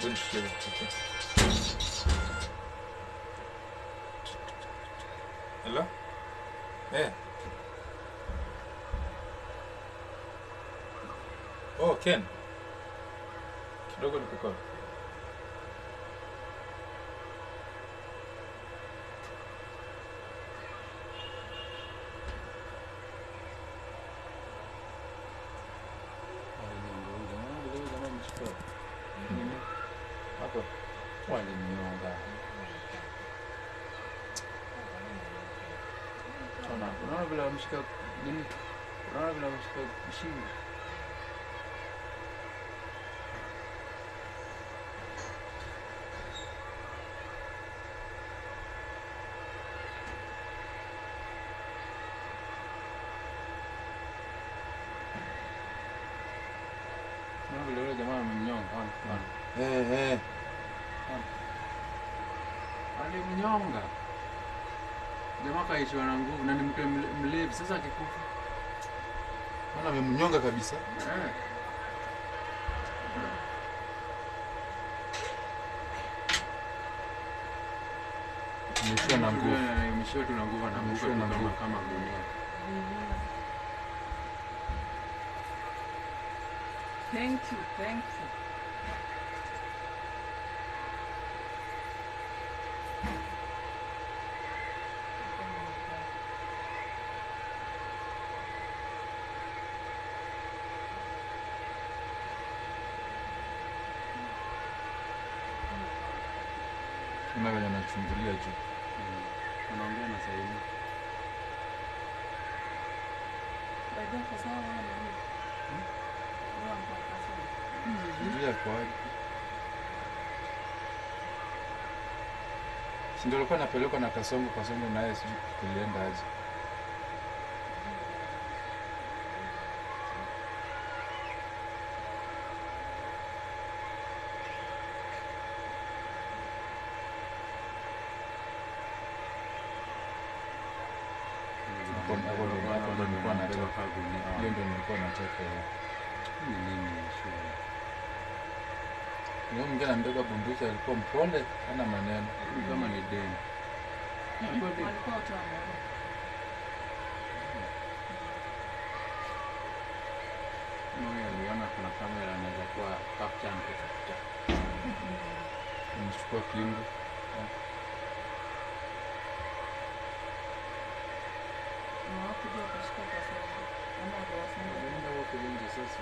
Don't share. Hello? Yeah. Oh, Ken. Kidogo nikucall. Hapo. Walinyonga. Unaona vile wameshika nini? Unaona vile wameshika shingo. Unaona vile yule jamaa amemnyonga. Alimnyonga. Jamaa kaishiwa na nguvu na ni mke mlevi sasa akikufa. Maana amemnyonga kabisa. Imeshiwa na nguvu. Imeshiwa tu na nguvu na nguvu kama gunia. Thank you. Kuna vile anachungulia juu. Anaongea na Saini. Baada kwa sawa na nini? Ndio kwa hiyo. Ndio alikuwa anapelekwa na Kasongo naye sijui kulienda aje. Hapo nilikuwa nataka hiyo ndio nilikuwa nataka ni nini shule. Yule mwingine ambeba bunduki alikuwa mpole hana maneno Kama ni deni. Walikuwa watu wa Mungu. Mimi aliona kuna kamera anaweza kuwa captain kufuta. Nimechukua kingo. Wakija kushika kwa sababu ama kwa sababu Ndio wako nje sasa.